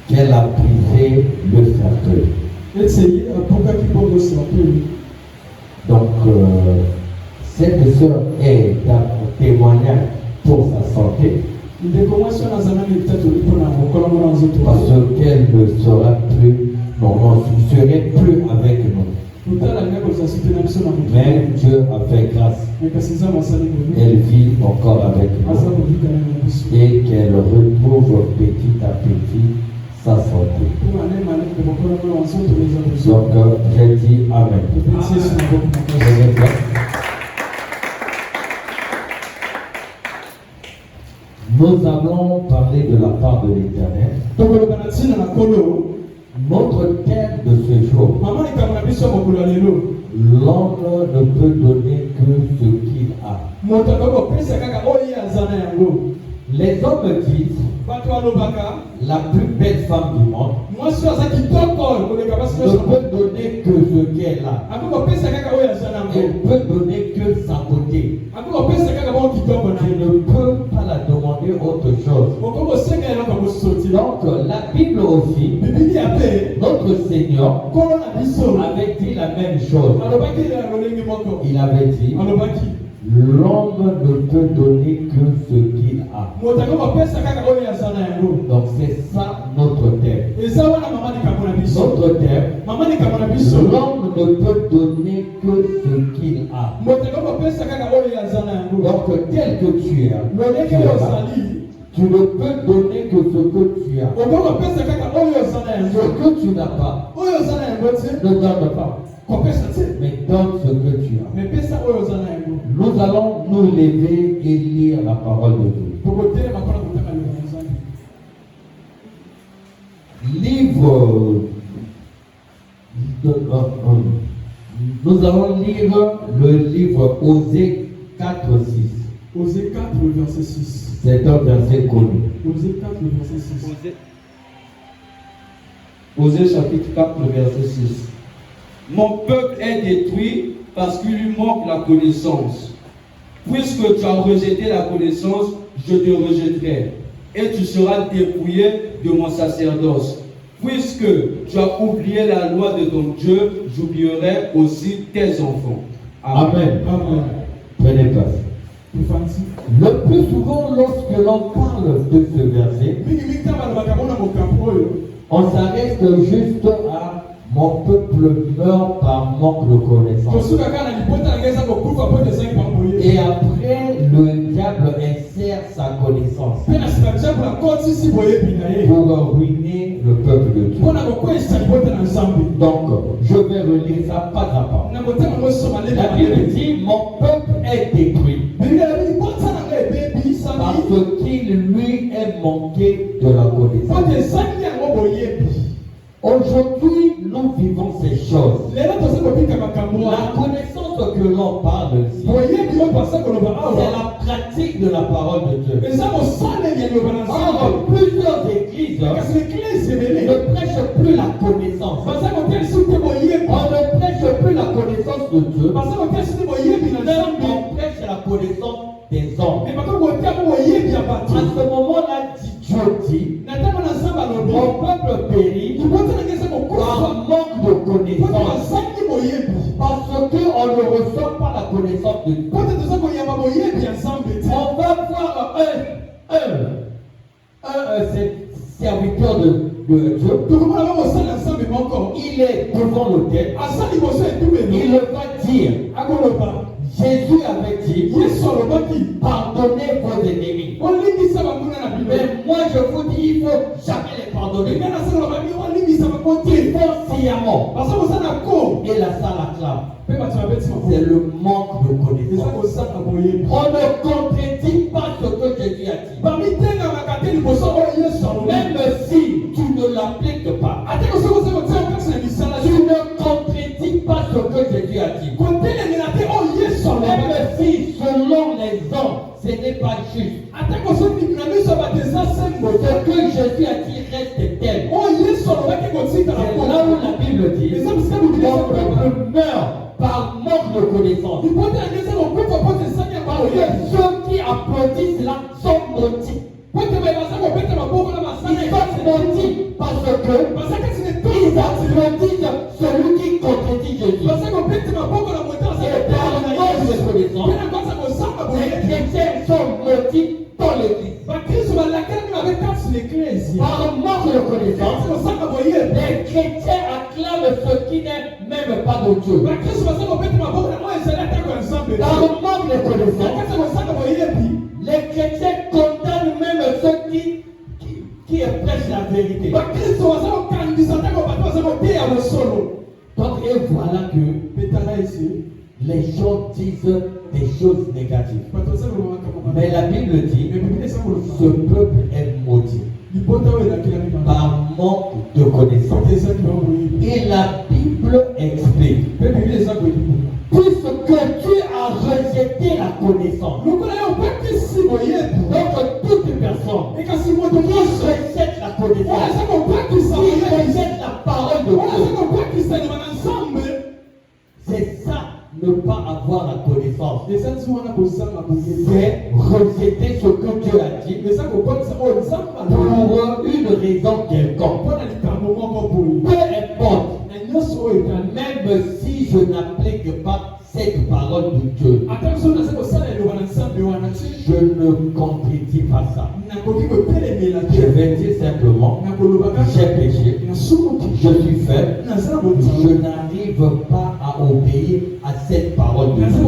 qu'elle a brisé le cercueil. Donc, cette sœur est un témoignage pour sa santé. Parce qu'elle ne sera plus, non, ne serait plus avec nous. Mais Dieu a fait grâce. Elle vit encore avec nous. Et qu'elle retrouve petit à petit sa santé. Donc, j'ai dit Amen. Nous allons parler de la part de l'Éternel. Notre thème de ce jour, l'homme ne peut donner que ce qu'il a. Les hommes disent, la plus belle femme du monde ne peut donner que ce qu'elle a. Elle peut donner que sa beauté. Tu ne peux pas la demander autre chose. Donc la Bible aussi, notre Seigneur avait dit la même chose. Il avait dit, l'homme ne peut donner que ce qu'il a. Donc c'est ça notre thème. Notre thème, l'homme ne peut donner que ce qu'il a. Donc tel que tu es, tu ne peux donner que ce que tu as. Ce que tu n'as pas, ne donne pas. Mais donne ce que tu as. Nous allons nous lever et lire la parole de Dieu. Livre. Nous allons lire le livre Osée 4:6. Osée 4, verset 6. C'est un verset connu. Osée 4, verset 6. Osée chapitre 4, verset 6. Mon peuple est détruit parce qu'il lui manque la connaissance. Puisque tu as rejeté la connaissance, je te rejetterai. Et tu seras dépouillé de mon sacerdoce. Puisque tu as oublié la loi de ton Dieu, j'oublierai aussi tes enfants. Amen. Amen. Prenez place. Le plus souvent, lorsque l'on parle de ce verset, on s'arrête juste à mon peuple meurt par manque de connaissance. Et après, le diable insère sa connaissance pour ruiner le peuple de Dieu. Donc, je vais relire ça pas à pas. La Bible dit, mon peuple est détruit parce qu'il lui est manqué de la connaissance. Aujourd'hui, nous vivons ces choses. La connaissance que l'on parle ici, c'est la pratique de la parole de Dieu. Or, plusieurs églises ne prêchent plus la connaissance. On ne prêche plus la connaissance de Dieu, mais on prêche la connaissance des hommes. À ce moment-là, Dieu dit, mon peuple périt par manque de connaissance. Parce qu'on ne reçoit pas la connaissance de Dieu. On va voir un serviteur de Dieu. Il est devant l'autel. Il va dire, Jésus avait dit, pardonnez vos ennemis. Mais moi je vous dis, il ne faut jamais les pardonner. Il faut sciemment. Et la salle acclame. C'est le manque de connaissance. On ne contredit pas ce que Jésus a dit. Même si tu ne l'appliques pas, tu ne contredis pas ce que Jésus a dit. Même si selon les hommes, ce n'est pas juste. Ce que Jésus a dit reste tel. C'est là où la Bible dit, mon peuple meurt par manque de connaissance. Parce que ceux qui applaudissent là sont maudits. maudit parce que ils applaudissent celui qui contredit Jésus. Et par manque de connaissance, les chrétiens sont maudits dans l'église. Par manque de connaissance, les chrétiens acclament ce qui n'est même pas de Dieu. Par manque de connaissance, les chrétiens condamnent même ceux qui prêchent la vérité. Donc, et voilà que les gens disent des choses négatives. Mais la Bible dit que ce peuple est maudit par manque de connaissance. Et la Bible explique, puisque tu as rejeté la connaissance, donc toute personne qui rejette la connaissance, qui rejette la parole de Dieu, c'est ça, ne pas avoir la connaissance. C'est rejeter ce que Dieu a dit pour une raison quelconque. Peu importe, même si je n'applique pas cette parole de Dieu, je ne contredis pas ça. Je vais dire simplement, j'ai péché, je suis faible, je n'arrive pas à obéir à cette parole de Dieu.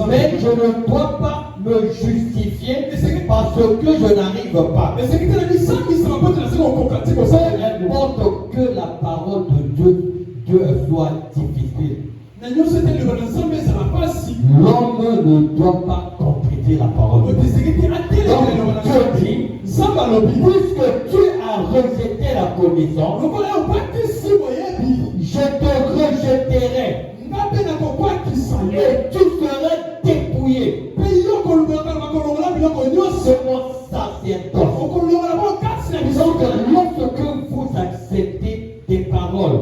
Mais je ne dois pas me justifier parce que je n'arrive pas. Peu importe que la parole de Dieu soit difficile. L'homme ne doit pas compléter la parole de Dieu. Donc Dieu dit, puisque tu as rejeté la connaissance, je te rejetterai et tu seras dépouillé de mon sacerdoce. Donc lorsque vous acceptez des paroles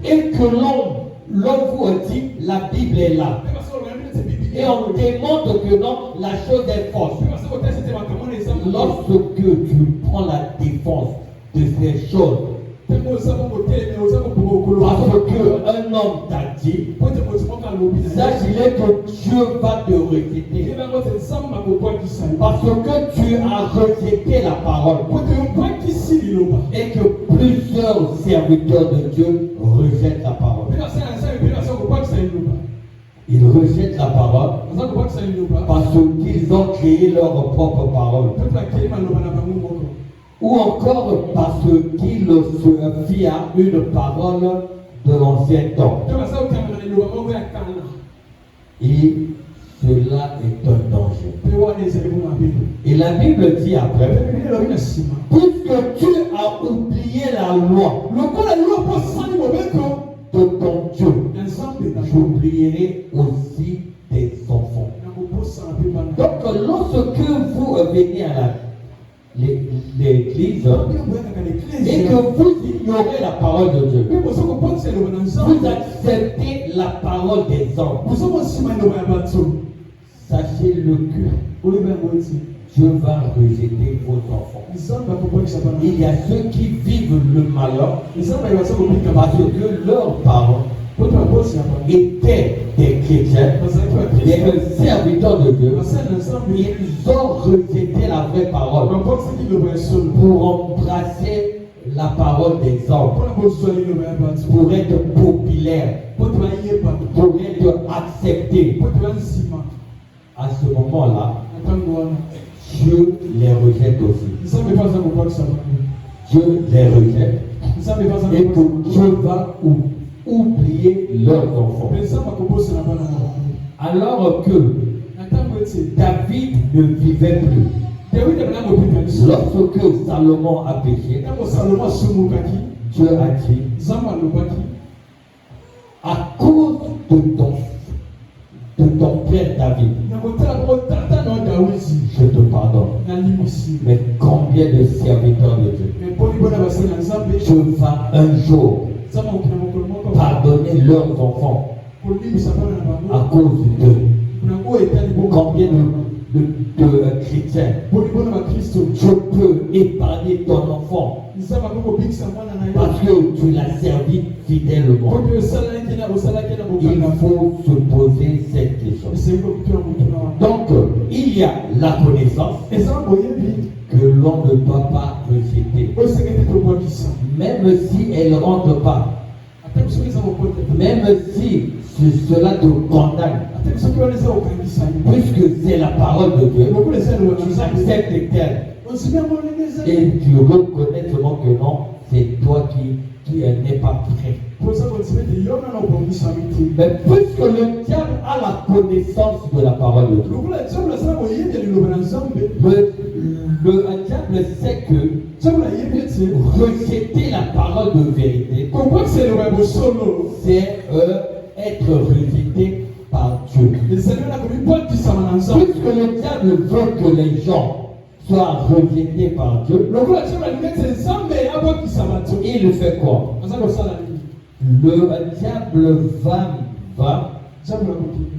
et que l'on vous dit la Bible est là, et on démontre que non, la chose est fausse. Lorsque tu prends la défense de ces choses, parce qu'un homme t'a dit, sache-le que Dieu va te rejeter. Parce que tu as rejeté la parole. Et que plusieurs serviteurs de Dieu rejettent la parole. Ils rejettent la parole parce qu'ils ont créé leur propre parole. Ou encore parce qu'ils se fient à une parole de l'ancien temps. Et cela est un danger. Et la Bible dit après, puisque tu as oublié la loi de ton Dieu, j'oublierai aussi tes enfants. Donc lorsque vous venez à l'église et que vous ignorez la parole de Dieu, vous acceptez la parole des hommes, sachez-le que Dieu va rejeter vos enfants. Il y a ceux qui vivent le malheur parce que leurs parents étaient des chrétiens, des serviteurs de Dieu. Ils ont rejeté la vraie parole pour embrasser la parole des hommes, pour être populaire, pour être accepté. À ce moment-là, Dieu les rejette aussi. Dieu les rejette et que Dieu va oublier leurs enfants. Alors que David ne vivait plus, lorsque Salomon a péché, Dieu a dit, à cause de ton père David, je te pardonne. Mais combien de serviteurs de Dieu, Dieu va un jour pardonner leurs enfants à cause d'eux. Combien chrétien, je peux épargner ton enfant parce que tu l'as servi fidèlement. Il faut se poser cette question. Donc, il y a la connaissance que l'on ne doit pas rejeter. Même si elle ne rentre pas, même si cela te condamne, puisque c'est la parole de Dieu, tu acceptes qu'elle et tu reconnais seulement que non, c'est toi qui n'est pas prêt. Mais puisque le diable a la connaissance de la parole de Dieu, le diable sait que rejeter la parole de vérité, c'est être rejeté par Dieu. Puisque le diable veut que les gens soient rejetés par Dieu, il fait quoi? Le diable va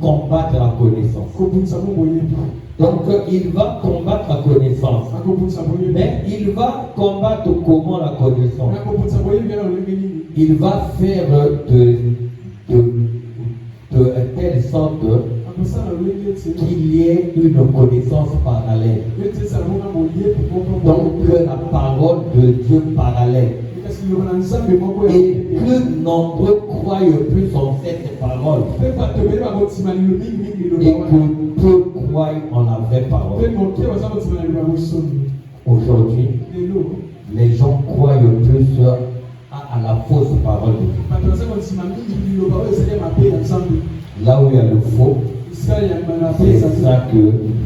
combattre la connaissance. Donc il va combattre la connaissance. Mais il va combattre comment la connaissance? Il va faire de telle sorte qu'il y ait une connaissance parallèle. Donc la parole de Dieu parallèle. Et plus nombreux croient plus en cette parole. Et que peu croient en la vraie parole. Aujourd'hui, les gens croient plus à la fausse parole de Dieu. Là où il y a le faux, c'est ça que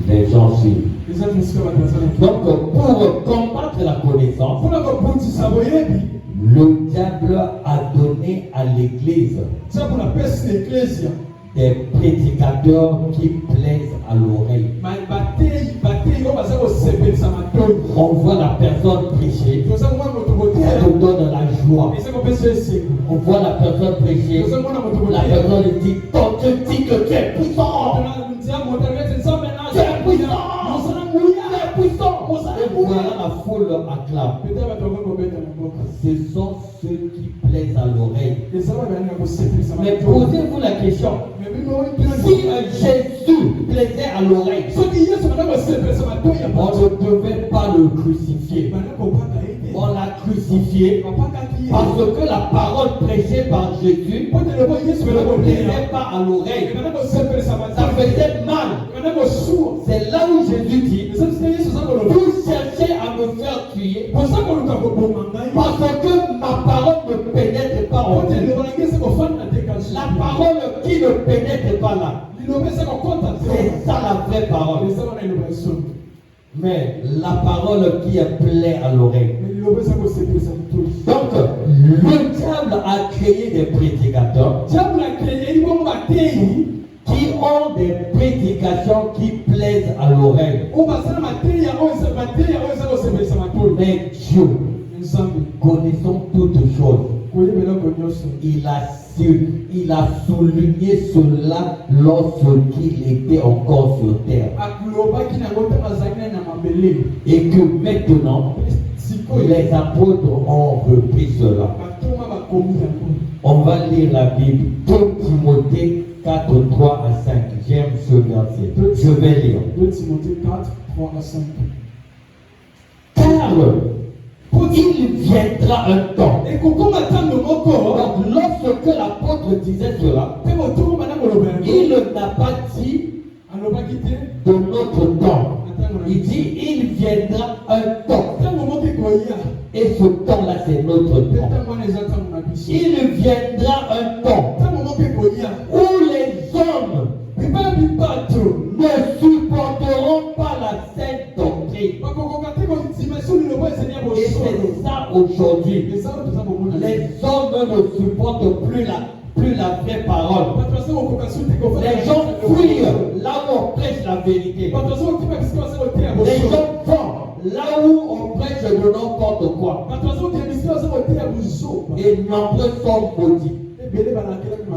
les gens suivent. Donc, pour combattre la connaissance, le diable a donné à l'Église des prédicateurs qui plaisent à l'oreille. On voit la personne prêcher, ça te donne la joie. On voit la personne prêcher, la personne dit, toi tu dis que tu es puissant. Tu es puissant. Tu es puissant. Et voilà, la foule acclame. Ce sont ceux qui plaisent à l'oreille. Mais posez-vous la question. Si Jésus plaisait à l'oreille, on ne devait pas le crucifier. On l'a crucifié parce que la parole prêchée par Jésus ne plaisait pas à l'oreille. Ça faisait mal. C'est là où Jésus dit, vous cherchez à me faire tuer parce que ma parole ne pénètre pas en vous. La parole qui ne pénètre pas là, c'est ça la vraie parole. Mais la parole qui est plaît à l'oreille. Donc, le diable a créé des prédicateurs qui ont des prédications qui plaisent à l'oreille. Mais Dieu, connaissant toutes choses, il a souligné cela lorsqu'il était encore sur terre. Et que maintenant, les apôtres ont repris cela. On va lire la Bible. 2 Timothée 4, 3 à 5. J'aime ce verset. Je vais lire. 2 Timothée 4, 3 à 5. Car il viendra un temps. Donc, lorsque l'apôtre disait cela, il n'a pas dit de notre temps. Il dit il viendra un temps. Et ce temps-là, c'est notre temps. Il viendra un temps où les hommes ne supporteront pas la sainte doctrine. Et c'est ça aujourd'hui. Les hommes ne supportent plus la vraie parole. Les gens fuient là où on prêche la vérité. Les gens vont là où on prêche de n'importe quoi. Et nombreux sont maudits.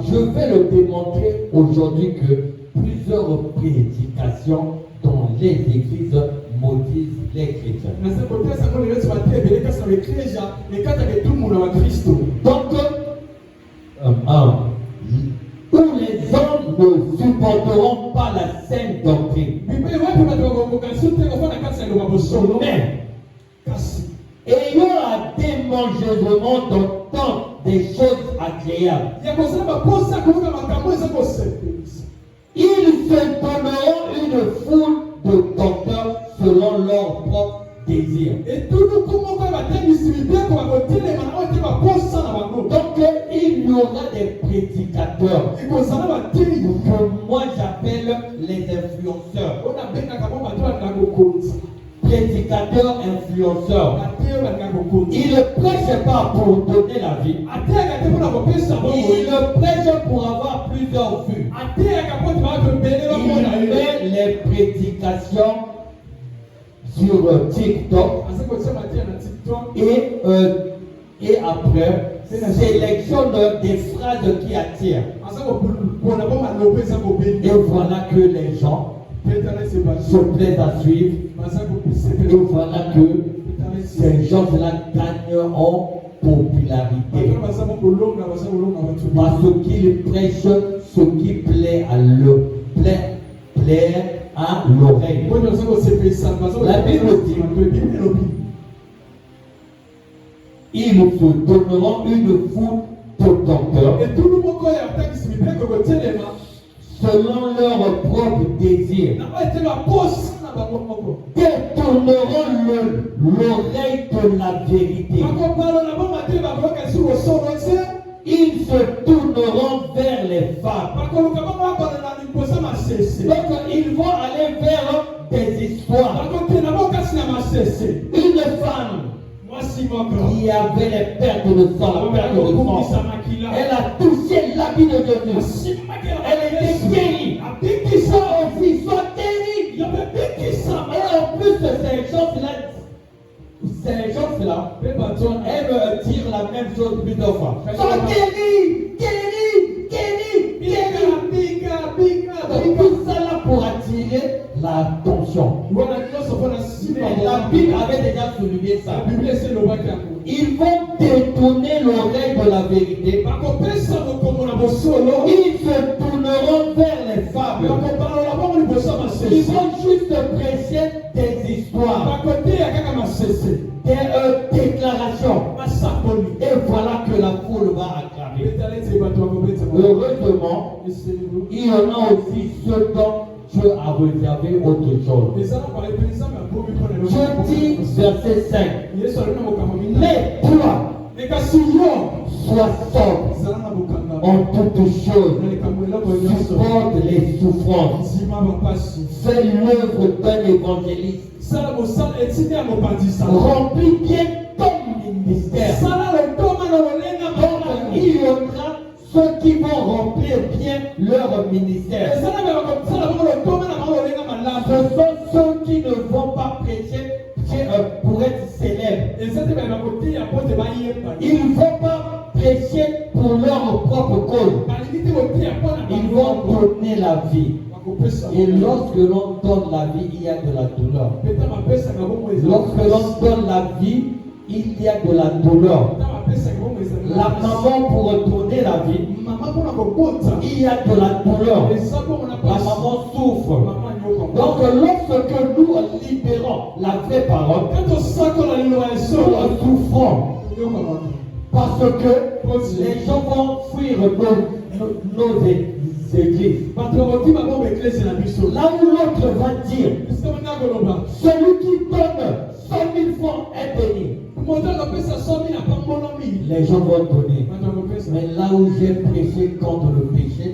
Je vais le démontrer aujourd'hui que plusieurs prédications dans les églises maudissent les chrétiens. Donc, où les hommes ne supporteront pas la saine doctrine. Mais, ayant à démangeusement d'entendre des choses agréables, ils se donneront une foule de docteurs selon leur propre désir. Donc il y aura des prédicateurs que moi j'appelle les influenceurs. Prédicateurs, influenceurs. Ils ne prêchent pas pour donner la vie. Ils ne prêchent pour avoir plusieurs vues. Ils mettent les prédications sur TikTok et après sélectionne des phrases qui attirent. Et voilà que les gens se plaisent à suivre. Et voilà que ces gens-là gagnent en popularité. Parce qu'ils prêchent ce qui plaît à l'oreille. La Bible dit ils se donneront une foule de docteurs selon leur propre désir, détourneront l'oreille de la vérité. Ils se tourneront vers les femmes. Donc ils vont aller vers des histoires. Une femme qui avait les pertes de sang, elle a touché l'habit de Jésus. Elle était guérie. Son fils soit guéri. Et en plus de ces gens-là, elles disent la même chose plusieurs fois. Sois guéri, guéri, guéri, guéri. Donc tout ça là pour attirer l'attention. Mais la Bible avait déjà souligné ça. Ils vont détourner l'oreille de la vérité. Ils se tourneront vers les fables. Ils vont juste prêcher des histoires, des déclarations. Et voilà que la foule va acclamer. Heureusement, il y en a aussi ceux dont Dieu a réservé autre chose. Je dis verset 5. Mais toi, sois sobre en toutes choses, supporte les souffrances, fais l'œuvre d'un évangéliste, remplis bien ton ministère. Il y aura ceux qui vont remplir bien leur ministère. Ce sont ceux qui ne vont pas prêcher pour être célèbres. Ils ne vont pas prêcher pour leur propre cause. Ils vont donner la vie. Et lorsque l'on donne la vie, il y a de la douleur. Lorsque l'on donne la vie, il y a de la douleur. La maman pour donner la vie, il y a de la douleur. La maman souffre. Donc lorsque nous libérons la vraie parole, nous souffrons. Parce que les gens vont fuir nos églises. Là où l'autre va dire, celui qui donne 100 000 francs est béni. Les gens vont donner. Mais là où j'ai prêché contre le péché,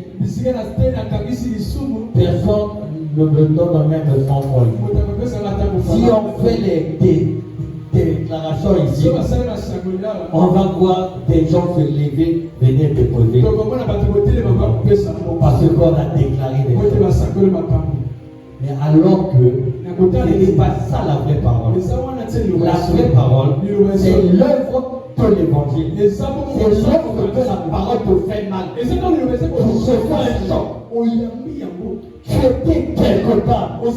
personne ne me donne même 100 francs. Si on fait les déclarations ici, on va voir des gens se lever, venir déposer. Parce qu'on a déclaré des choses. Mais alors que ce n'est pas ça la vraie parole. La vraie parole, c'est l'œuvre de l'évangile. C'est l'œuvre que la parole te fait mal. Tu reçois un choc. Tu étais quelque part. Tu as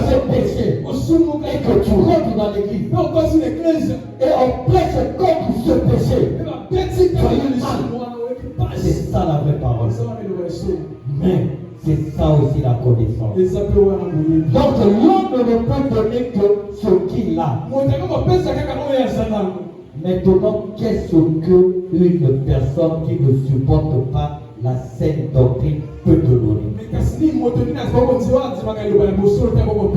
fait péché. Et que tu rentres dans l'église. Et on prêche contre ce péché. C'est ça la vraie parole. Mais c'est ça aussi la connaissance. Donc l'homme ne peut donner que ce qu'il a. Maintenant, qu'est-ce qu'une personne qui ne supporte pas la saine doctrine peut te donner?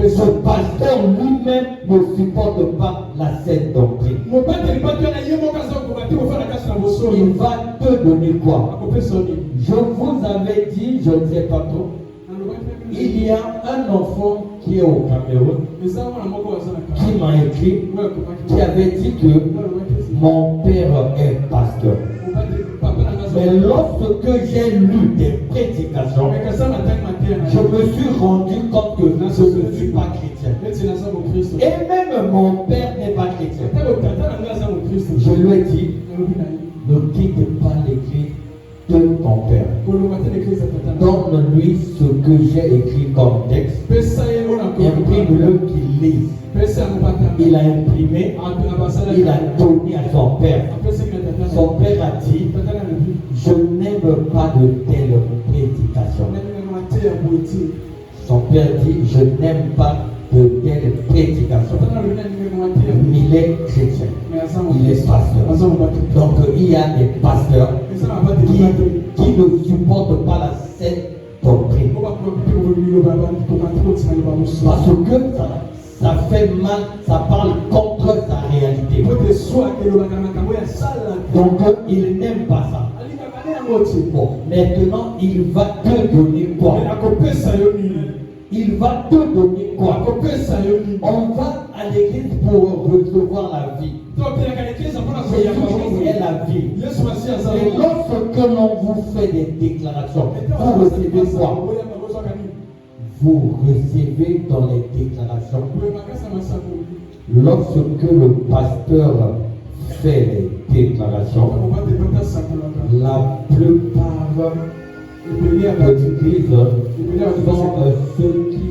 Ce pasteur lui-même ne supporte pas la saine doctrine. Il va te donner quoi? Je vous avais dit, je ne sais pas trop, il y a un enfant qui est au Cameroun qui m'a écrit, qui avait dit que mon père est pasteur. Mais lorsque j'ai lu des prédications, je me suis rendu compte que je ne suis pas chrétien. Et même mon père n'est pas chrétien. Je lui ai dit, ne quitte pas l'église de ton père. Donne-lui ce que j'ai écrit comme texte. Imprime-le qu'il lise. Il a imprimé, il a donné à son père. Son père a dit, je n'aime pas de telles prédications. Son père dit, je n'aime pas de telles prédications. Il est chrétien. Il est pasteur. Donc il y a des pasteurs qui ne supportent pas la saine doctrine. Parce que ça fait mal, ça parle contre sa réalité. Donc il n'aime pas ça. Bon, maintenant il va te donner quoi? Il va te donner quoi? On va à l'église pour recevoir la vie. Jésus est la vie. Et lorsque l'on vous fait des déclarations, vous recevez quoi? Vous recevez dans les déclarations. Lorsque le pasteur fait les déclarations, la plupart de l'église sont ceux qui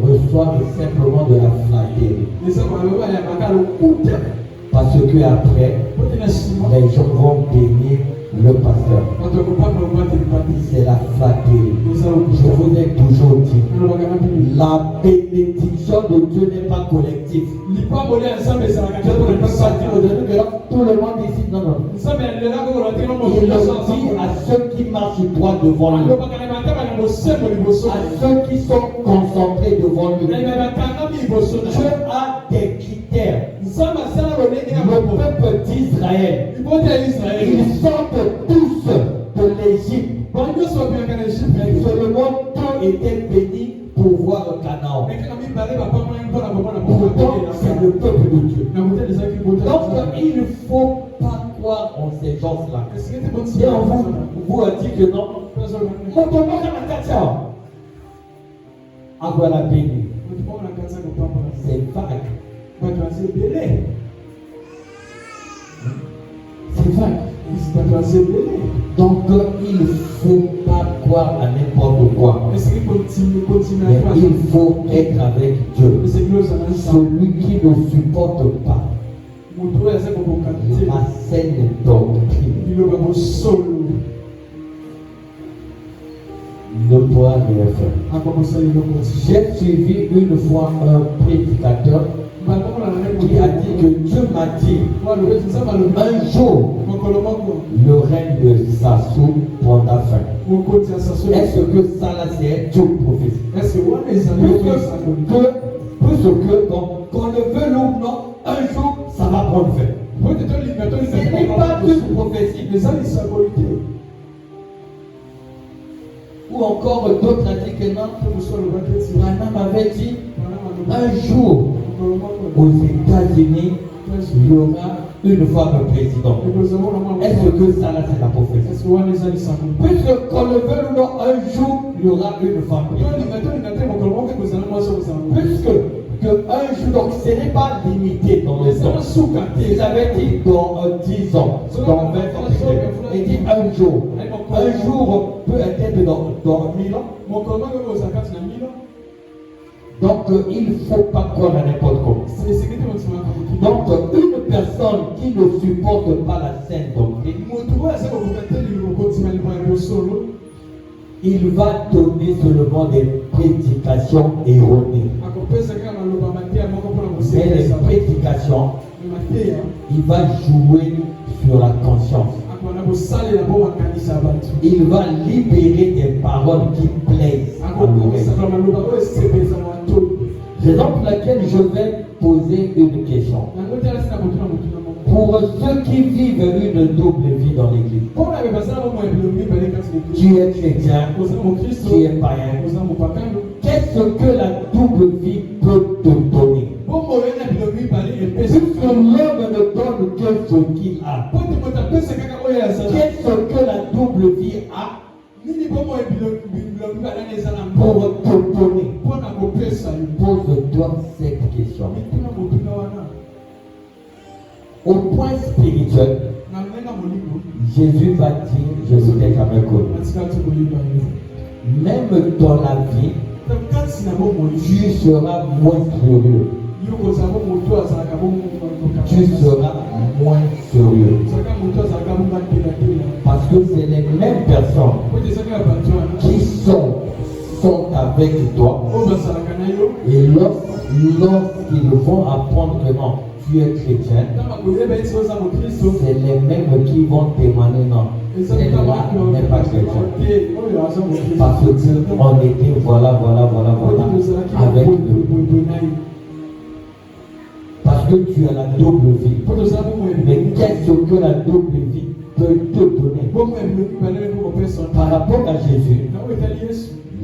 reçoivent simplement de la flatterie. Parce que après, les gens vont bénir le pasteur. C'est la flatterie. Je vous ai toujours dit, la bénédiction de Dieu n'est pas collective. Je ne peux pas dire aujourd'hui que tout le monde ici, non, non. Il le dit à ceux qui marchent droit devant lui, à ceux qui sont concentrés devant lui. Dieu a des critères. Le peuple d'Israël, ils sortent tous de l'Égypte. Mais seulement deux étaient bénis pour voir Canaan. Pourtant, c'est le peuple de Dieu. Donc, il ne faut pas croire en ces gens-là. Et on vous a dit que non. Avoir la béni. C'est vague. C'est vague. Donc il ne faut pas croire à n'importe quoi. Mais il faut être avec Dieu. Celui qui ne supporte pas la saine doctrine ne pourra rien faire. J'ai suivi une fois un prédicateur qui a dit que Dieu m'a dit un jour le règne de Sassou prendra fin. Est-ce que ça là c'est une prophétie? Plus que qu'on le veut ou non, un jour ça va prendre fin. Ce n'est pas une prophétie. Ou encore d'autres a dit que non, Branham avait dit un jour aux États-Unis il y aura une femme présidente. Est-ce que ça là c'est la prophétie? Puisque qu'on le veut ou non, un jour il y aura une femme présidente. Puisque qu'un jour, donc ce n'est pas limité dans le temps. Ils avaient dit dans 10 ans, dans 20 ans, il dit un jour peut être dans 1000 ans. Donc il ne faut pas croire à n'importe quoi. Donc une personne qui ne supporte pas la sainte doctrine, il va donner seulement des prédications erronées. Mais les prédications, il va jouer sur la conscience. Il va libérer des paroles qui plaisent à l'oreille. Raison pour laquelle je vais poser une question. Pour ceux qui vivent une double vie dans l'église, tu es chrétien, tu es païen, qu'est-ce que la double vie peut te donner? Puisque l'homme ne donne que ce qu'il a, qu'est-ce que la double vie a pour te donner? Pose-toi cette question. Au point spirituel, Jésus va dire, je ne t'ai jamais connu. Même dans la vie, tu seras moins sérieux. Tu seras moins sérieux. Parce que c'est les mêmes personnes qui sont avec toi. Et lorsqu'ils vont apprendre que non, tu es chrétien, c'est les mêmes qui vont témoigner non, celle-là n'est pas chrétien. Parce qu'on était voilà avec eux. Parce que tu as la double vie. Mais qu'est-ce que la double vie peut te donner? Par rapport à Jésus,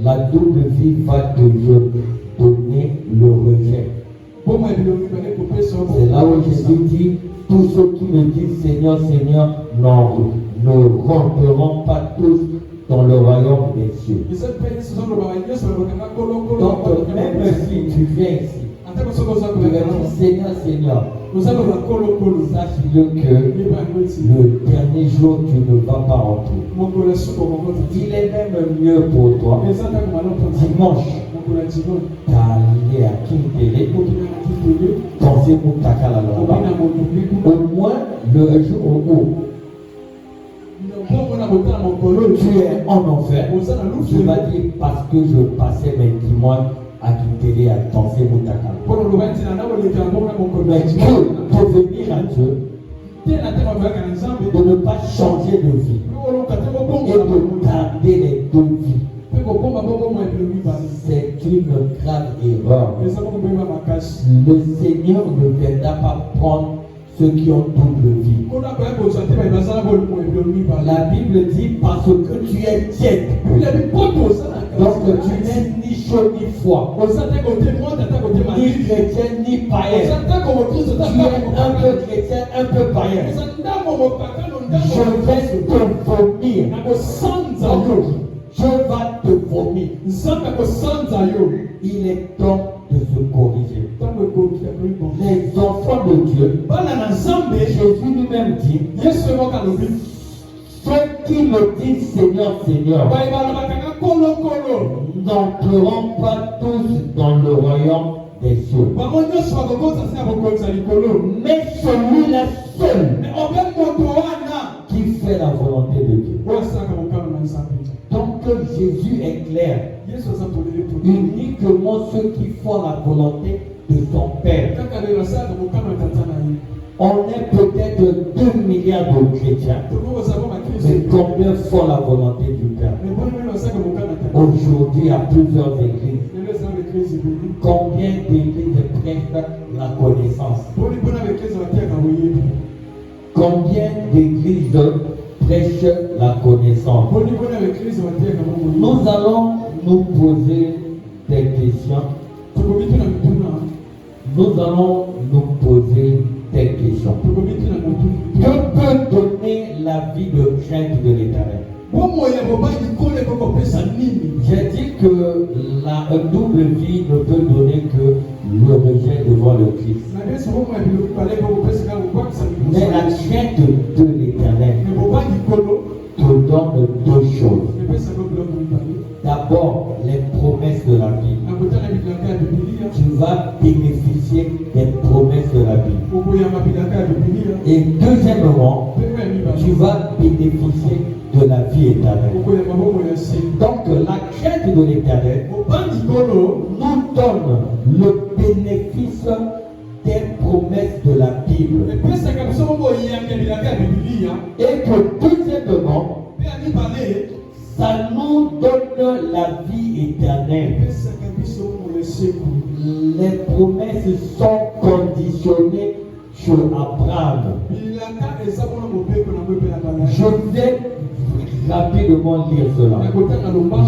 la double vie va te donner le rejet. C'est là où Jésus dit, tous ceux qui me disent Seigneur, Seigneur, ne rentreront pas tous dans le royaume des cieux. Donc même si tu viens ici, tu vas dire Seigneur, Seigneur, sache-le que le dernier jour tu ne vas pas rentrer. Il est même mieux pour toi dimanche d'aller à Kimpele, penser pour Takala là-bas, au moins le jour où tu es en enfer, tu vas dire parce que je passais mes dimanches à Kimpele à penser pour Takala. Mais Dieu peut venir à Dieu de ne pas changer de vie et de garder les deux vies. C'est une grave erreur. Le Seigneur ne viendra pas prendre ceux qui ont double vie. La Bible dit parce que tu es tiède. Donc tu n'es ni chaud ni froid, ni chrétien ni païen. Tu es un peu chrétien, un peu païen. Je vais te vomir. Je vais te vomir. Il est temps de se corriger. Les enfants de Dieu, Jésus lui-même dit, ceux qui me disent Seigneur, Seigneur, n'entreront pas tous dans le royaume des cieux. Mais celui-là seul qui fait la volonté de Dieu. Donc Jésus est clair. Uniquement ceux qui font la volonté de son Père. On est peut-être 2 milliards de chrétiens, mais combien font la volonté du Père? Aujourd'hui, à plusieurs églises, combien d'églises prêchent la connaissance? Combien d'églises prêchent la connaissance? Nous allons nous poser des questions. Nous allons nous poser des questions. Que peut donner la vie de crainte de l'Éternel? J'ai dit que la double vie ne peut donner que le le Christ. Mais la crainte de l'Éternel te donne deux choses. D'abord, les promesses de la Bible. Tu vas bénéficier des promesses de la Bible. Et deuxièmement, tu vas bénéficier de la vie éternelle. Donc, la crainte de l'Éternel nous donne le bénéfice des promesses de la Bible. Et que deuxièmement, ça nous donne la vie éternelle. Les promesses sont conditionnées sur Abraham. Je vais rapidement lire cela.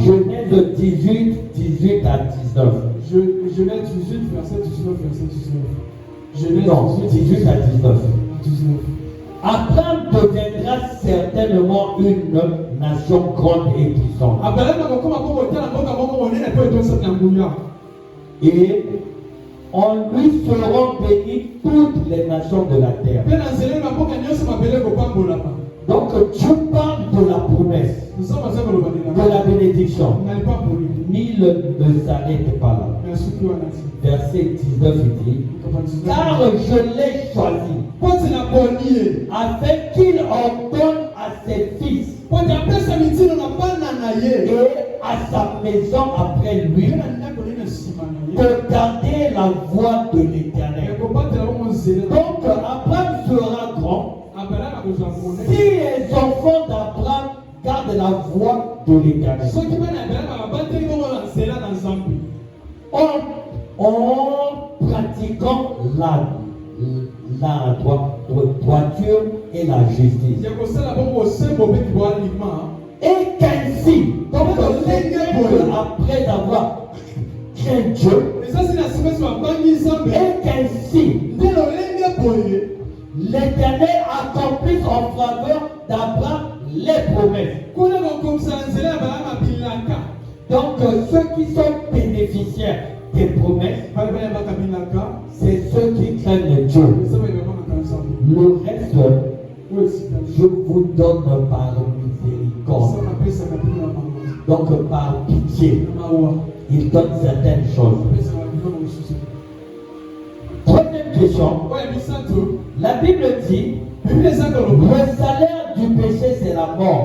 Genèse 18, 18 à 19. Genèse 18, verset 19, verset 19. Non, 18 à 19. Abraham deviendra certainement une nation grande et puissante. Et en lui seront bénies toutes les nations de la terre. Donc tu parles de la promesse, de la bénédiction. Nul ne s'arrête pas là. Verset 19 il dit, car je l'ai choisi afin qu'il ordonne à ses fils et à sa maison après lui de garder la voie de l'Éternel. Donc Abraham sera grand si les enfants d'Abraham gardent la voie de l'Éternel. En pratiquant la droiture et la justice. Et qu'ainsi, donc après avoir craint Dieu, et qu'ainsi, l'Éternel accomplisse en faveur d'Abraham les promesses. Donc ceux qui sont bénéficiaires des promesses, c'est ceux qui craignent Dieu. Le reste, je vous donne par miséricorde. Donc par pitié, il donne certaines choses. Troisième question. La Bible dit, le salaire du péché c'est la mort.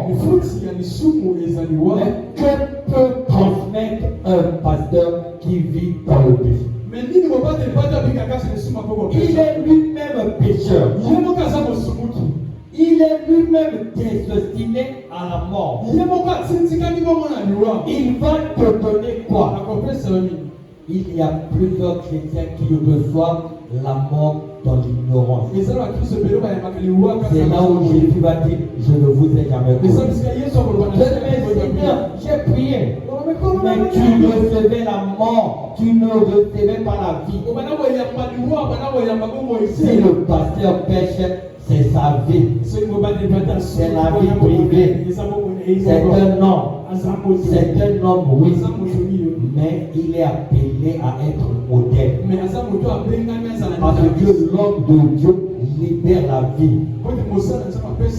Mais que peut transmettre un pasteur qui vit dans le péché? Il est lui-même pécheur. Il est lui-même destiné à la mort. Il va te donner quoi? Il y a plusieurs chrétiens qui reçoivent la mort dans l'ignorance. C'est là où Jésus va dire, je ne vous ai jamais connu. Seigneur, j'ai prié, mais tu recevais la mort, tu ne recevais pas la vie. Si le pasteur pêche, c'est sa vie, c'est la vie privée, c'est un homme, oui, mais il est appelé à être modèle. Parce que l'homme de Dieu libère la vie.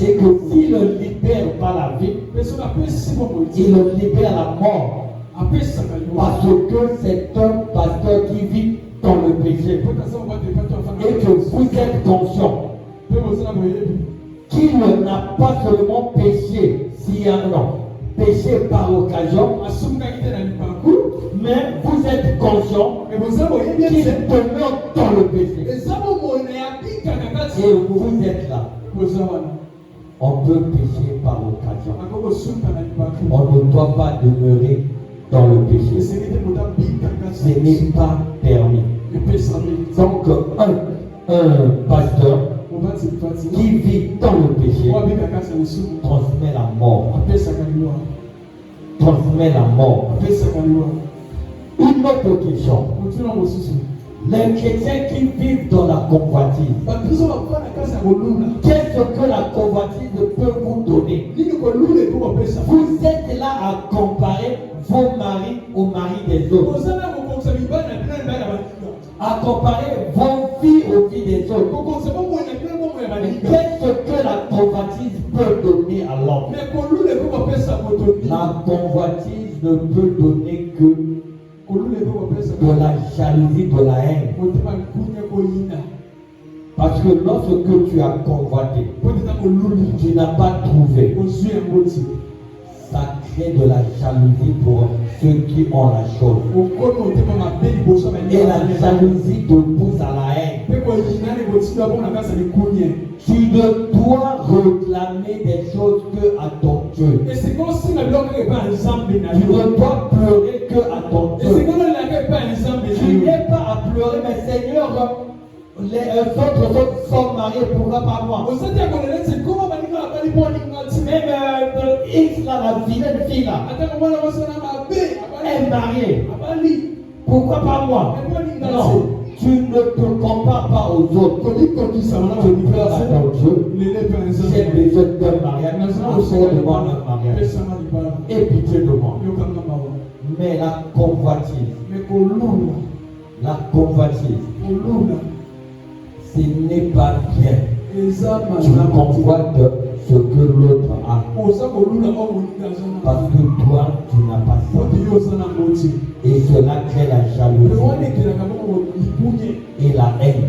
Et que s'il ne libère pas la vie, il libère la mort. Parce que c'est un pasteur qui vit dans le péché. Et que vous êtes conscient qu'il n'a pas seulement péché s'il y a un an, péché par occasion, mais vous êtes conscient qu'il demeure dans le péché. Et vous êtes là. On peut pécher par occasion. On ne doit pas demeurer dans le péché. Ce n'est pas permis. Donc un pasteur qui vit dans le péché transmet la mort. Transmet la mort. Une autre question. Les chrétiens qui vivent dans la convoitise, qu'est-ce que la convoitise peut vous donner? Vous êtes là à comparer vos maris aux maris des autres, à comparer vos vie aux vies des autres. Mais qu'est-ce que la convoitise peut donner à l'homme? La convoitise ne peut donner que de la jalousie, de la haine. Parce que lorsque tu as convoité, tu n'as pas trouvé. Ça crée de la jalousie pour ceux qui ont la chose. Et la jalousie te pousse à la haine. Tu ne dois réclamer des choses que à ton Dieu. Tu ne dois pleurer que à ton Dieu. Tu n'es pas à pleurer, mais Seigneur, les autres sont mariés, pourquoi pas moi? Même X là, la vilaine fille là, est mariée. Pourquoi pas moi? Non, tu ne te compares pas aux autres. Tu pleures à ton Dieu. J'ai besoin d'un mariage. Accorde-moi un mariage. Et pitié de moi. Mais la convoitise, ce n'est pas bien. Tu convoites ce que l'autre a. Parce que toi, tu n'as pas ça. Et cela crée la jalousie et la haine.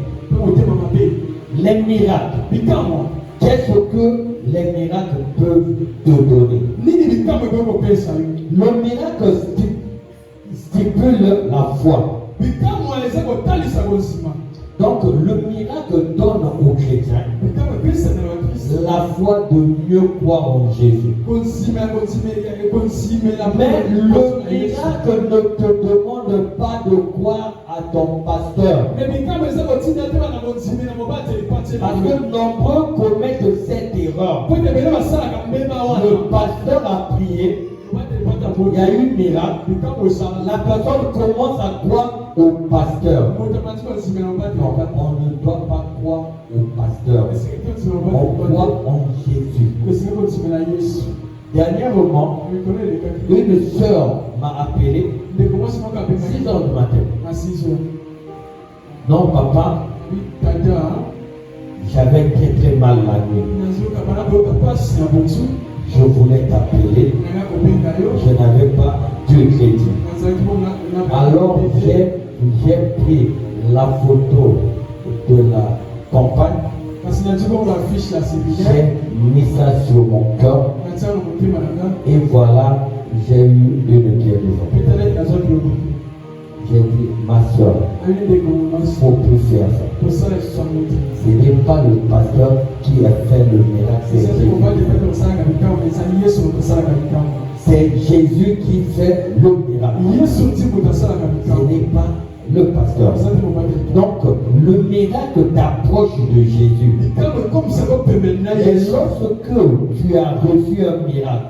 Les miracles. Qu'est-ce que les miracles peuvent te donner? Le miracle stipule la foi. Donc le miracle donne aux chrétiens la foi de mieux croire en Jésus. Mais le miracle ne te demande pas de croire à ton pasteur. Parce que nombreux commettent cette erreur. Le pasteur a prié. Il y a eu un miracle. La personne commence à croire au pasteur. Non, on ne doit pas croire au pasteur. On croit en Jésus. Dernièrement, une soeur m'a appelé 6 heures du matin. Non, papa, j'avais très mal la nuit. Je voulais t'appeler. Je n'avais pas Dieu chrétien. Alors j'ai pris la photo de la campagne. J'ai mis ça sur mon cœur. Et voilà, j'ai eu une guérison. J'ai dit, ma soeur, il ne faut plus faire ça. Ce n'est pas le pasteur qui a fait le miracle, c'est Jésus. C'est Jésus qui fait le miracle. Ce n'est pas le pasteur. Donc, le miracle t'approche de Jésus. Et lorsque tu as reçu un miracle,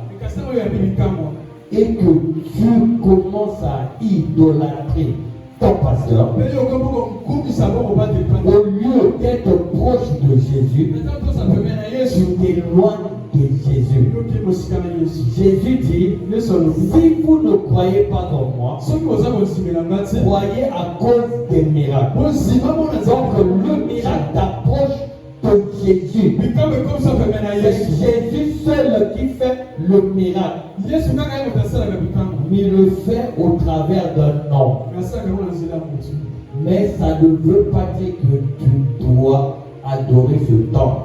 et que tu commences à idolâtrer ton pasteur, au lieu d'être proche de Jésus, tu t'éloignes de Jésus. Jésus dit, si vous ne croyez pas en moi, croyez à cause des miracles. Donc le miracle t'approche de Jésus. C'est Jésus seul qui fait le miracle. Mais il le fait au travers d'un homme. Mais ça ne veut pas dire que tu dois adorer ce temps.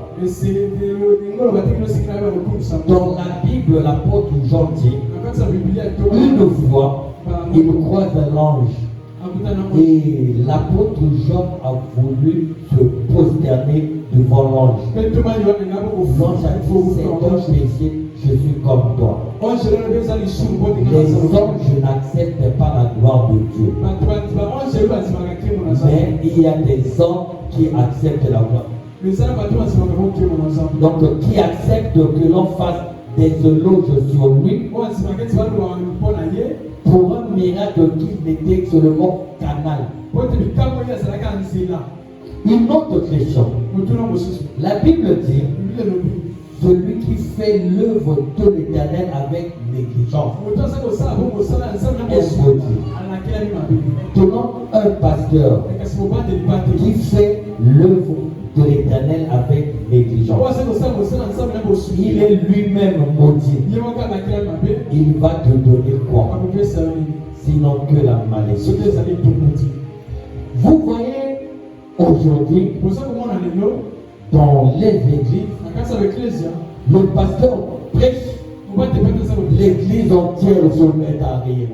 Dans la Bible, l'apôtre Jean dit, une fois, il croise l'ange. Et l'apôtre Jean a voulu se prosterner devant l'ange. L'ange a dit, c'est un péché, je suis comme toi. Les anges n'acceptent pas la gloire de Dieu. Mais il y a des hommes qui acceptent la gloire. Donc qui acceptent que l'on fasse des éloges sur lui pour un miracle qui n'était seulement canal. Une autre question. La Bible dit, celui qui fait l'œuvre de l'Éternel avec négligence est maudit. Tenons un pasteur qui fait l'œuvre de l'Éternel avec négligence. Il est lui-même maudit. Il va te donner quoi? Sinon que la malédiction. Vous voyez aujourd'hui dans les églises, le pasteur prêche, l'église entière se met à rire.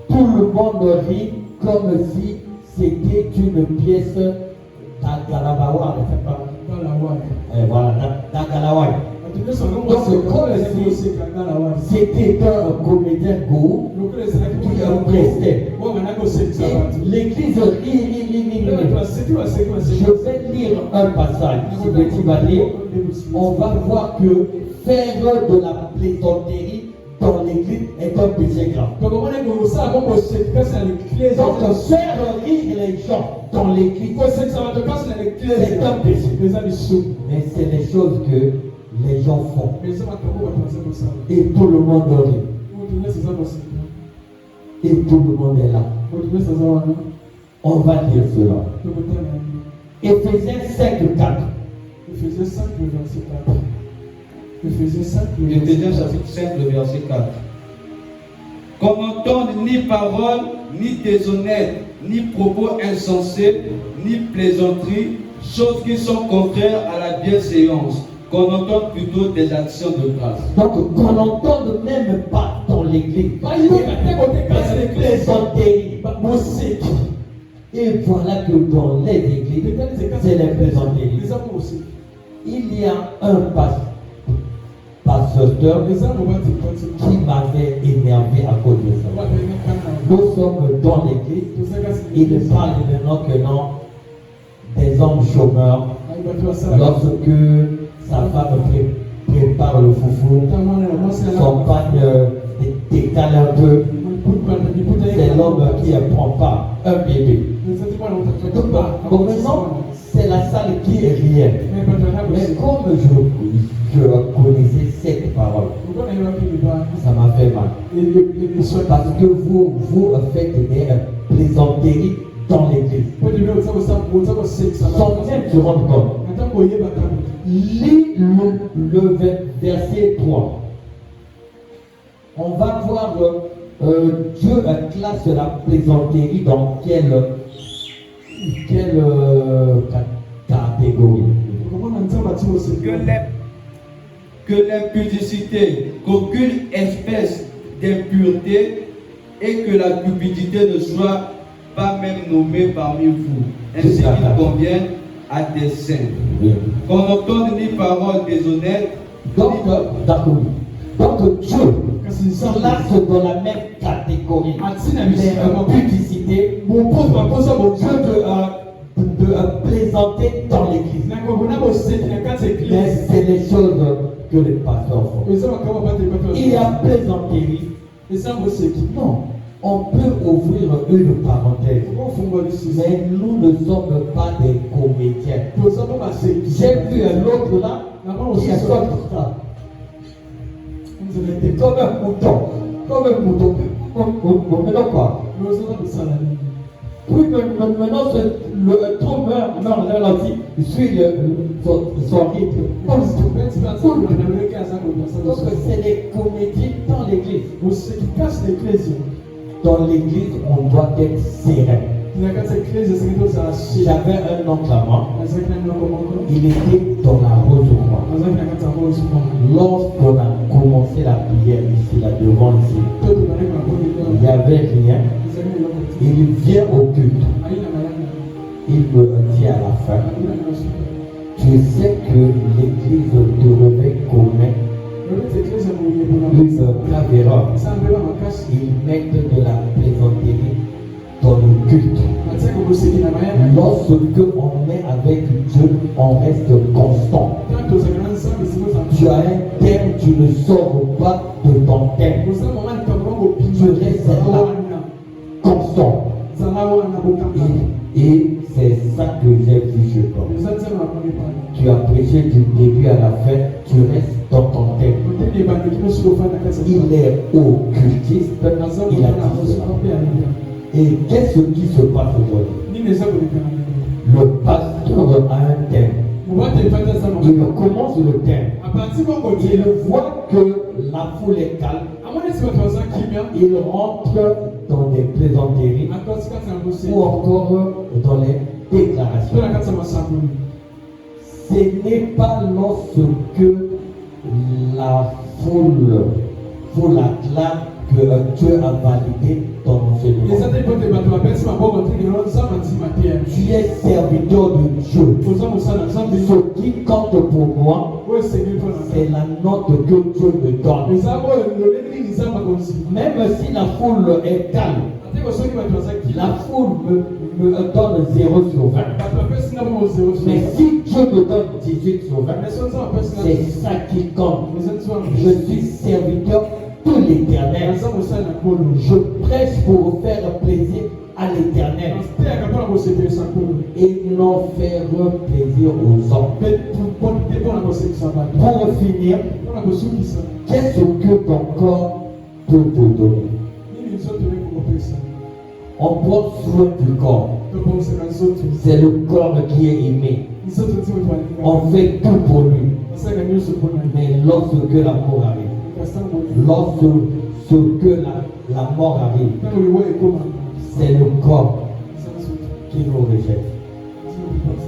Tout le monde rit comme si c'était une pièce d'Agalawa. Voilà, d'Agalawa. Donc, comme si c'était un comédien goût qui prestait. L'église rit. Je vais lire un passage. Si tu vas lire, on va voir que faire de la plaisanterie dans l'église est un péché grave. Donc, faire rire les gens dans l'église, c'est un péché. Mais c'est les choses que les gens font. Et tout le monde rit. Et tout le monde est là. On va dire cela. Éphésiens 5:4. Éphésiens 5, le verset 4. Éphésiens chapitre 5, le verset 4. Qu'on n'entende ni parole, ni déshonnête, ni propos insensés, ni plaisanteries, choses qui sont contraires à la bienséance. Qu'on entende plutôt des actions de grâce. Donc, qu'on n'entende même pas dans l'église. Et voilà que dans les églises, c'est les plaisanteries. Il y a un pasteur qui m'avait énervé à cause de ça. Nous sommes dans l'église. Il parle maintenant que non, des hommes chômeurs, lorsque sa femme prépare le foufou, son panne décale un peu, c'est l'homme qui ne prend pas un bébé. Donc maintenant, c'est la salle qui est rien. Mais comme je connaissais cette parole, ça m'a fait mal. Parce que vous faites des plaisanteries dans l'église. Sans même se rendre compte. Lis le verset 3. On va voir Dieu classe la plaisanterie dans quelle catégorie? Que l'impudicité, qu'aucune espèce d'impureté et que la cupidité ne soit pas même nommée parmi vous, ainsi qu'il convient à des saints. Qu'on n'entende ni parole déshonnête. Donc Dieu classe dans la même catégorie l'impudicité de plaisanter dans l'église. Mais c'est les choses que les pasteurs font. Il y a plaisanterie. Non, on peut ouvrir une parenthèse. Mais nous ne sommes pas des comédiens. J'ai vu un autre là qui a sorti ça. Comme un mouton. Maintenant quoi? Oui, maintenant le trou meurt là aussi. Il suit son rythme. Donc c'est des comédies dans l'église. Dans l'église, on doit être serein. J'avais un oncle à moi. Il était dans la Rose-Croix. Lorsqu'on a commencé la prière ici, là devant ici, il n'y avait rien. Il vient au culte. Il me dit à la fin, tu sais que l'église devrait commettre une grave erreur. Ils mettent de la plaisanterie dans le culte. Lorsque on est avec Dieu, on reste constant. Tu as un terme, tu ne sors pas de ton terme. Tu restes là, constant. Et C'est ça que j'ai vu chez toi. Tu as prêché du début à la fin, tu restes dans ton thème. Il est occultiste, il a dit cela. Et qu'est-ce qui se passe aujourd'hui? Le pasteur a un thème. Il commence le thème. Il voit que la foule est calme. Il rentre dans des plaisanteries ou encore dans les déclarations. Ce n'est pas lorsque la foule acclame que Dieu a validé ton enseignement. Tu es serviteur de Dieu. Ce qui compte pour moi, c'est la note que Dieu me donne. Même si la foule est calme, la foule me donne 0 sur 20. Mais si Dieu me donne 18 sur 20, c'est ça qui compte. Je suis serviteur de l'Éternel. Je prêche pour faire plaisir à l'Éternel et non faire plaisir aux hommes. Pour finir, qu'est-ce que ton corps peut te donner? On prend soin du corps. C'est le corps qui est aimé. On fait tout pour lui. Mais lorsque la mort arrive, lorsque la mort arrive, c'est le corps qui nous rejette.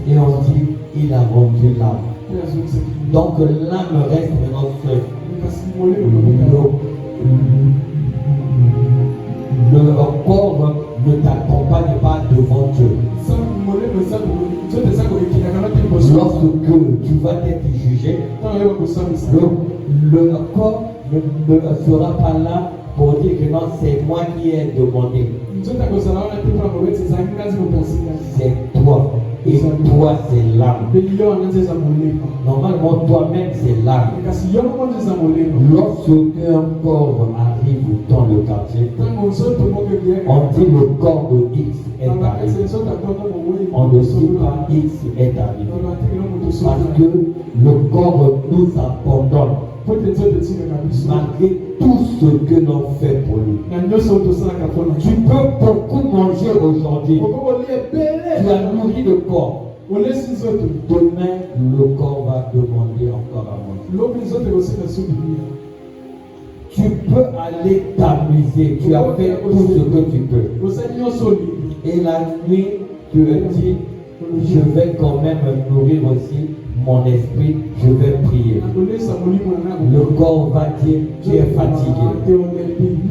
Et on dit, il a rendu l'âme. Donc l'âme reste maintenant seule. Le corps ne t'accompagne pas devant Dieu. Lorsque tu vas être jugé, le corps ne sera pas là pour dire que non, c'est moi qui ai demandé. C'est toi. Et toi, c'est l'âme. Normalement, toi-même, c'est l'âme. Lorsque un corps arrive dans le quartier, on dit le corps de X est arrivé. On ne dit pas X est arrivé. Parce que le corps nous abandonne. Malgré tout ce que l'on fait pour lui. Tu peux beaucoup manger aujourd'hui. Tu as nourri le corps. Demain, le corps va demander encore à manger. Tu peux aller t'amuser. Tu as fait tout ce que tu peux. Et la nuit, tu dis, je vais quand même nourrir aussi mon esprit, je vais prier. Le corps va dire, tu es fatigué.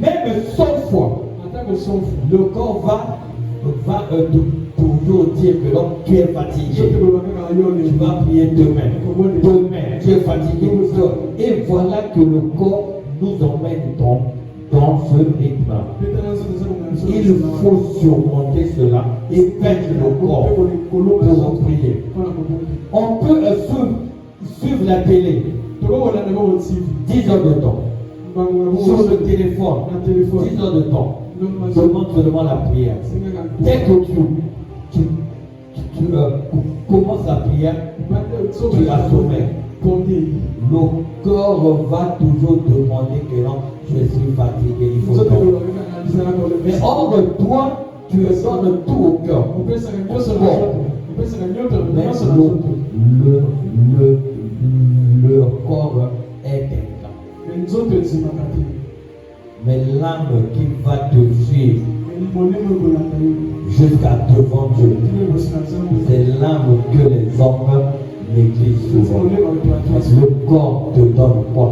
Même 100 fois, le corps va toujours dire que donc tu es fatigué. Tu vas prier demain. Demain, tu es fatigué. Et voilà que le corps nous emmène dans ce rythme. Il faut surmonter cela et vaincre le corps pour prier. On peut suivre la télé 10 heures de temps. Sur le téléphone 10 heures de temps. Demande seulement la prière. Dès que tu commences la prière, tu as sommeil. Le corps va toujours demander que non, je suis fatigué, il faut dormir. Mais or, toi, tu donnes tout au cœur. Mais le corps est incapable. Mais l'âme qui va te suivre jusqu'à devant Dieu, c'est l'âme que les hommes négligent souvent. Le corps te donne quoi?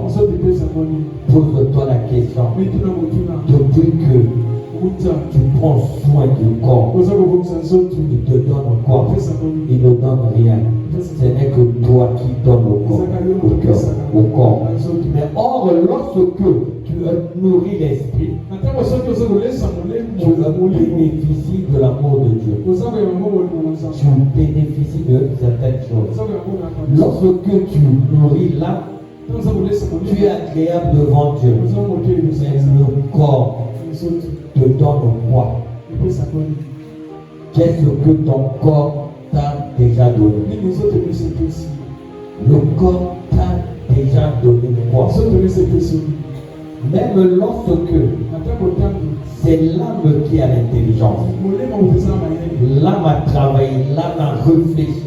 Pose-toi la question. Depuis que tu prends soin du corps, il te donne quoi? Il ne donne rien. Ce n'est que toi qui donnes au corps. Mais or, lorsque tu nourris l'esprit, tu bénéficies de l'amour de Dieu. Tu bénéficies de certaines choses. Lorsque tu nourris l'âme, tu es agréable devant Dieu. Mais le corps te donne quoi? Qu'est-ce que ton corps t'a déjà donné? Nini ozopesa Le corps t'a déjà donné quoi? Même lorsque c'est l'âme qui a l'intelligence, l'âme a travaillé, l'âme a réfléchi,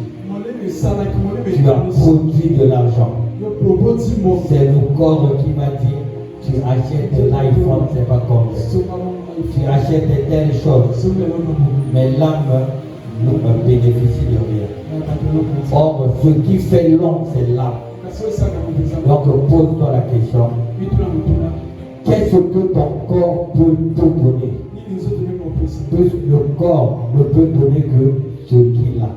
tu as produit de l'argent. C'est le corps qui m'a dit, tu achètes l'iPhone, c'est pas comme ça. Tu achètes telle chose, mais l'âme ne bénéficie de rien. Or, ce qui fait l'homme, c'est l'âme. Donc, pose-toi la question. Qu'est-ce que ton corps peut te donner? Puisque le corps ne peut donner que ce qu'il a.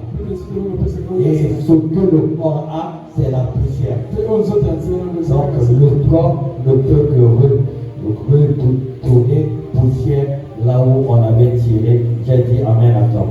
Et ce que le corps a, c'est la poussière. Donc, le corps ne peut que retourner poussière là où on avait tiré. J'ai dit Amen à toi.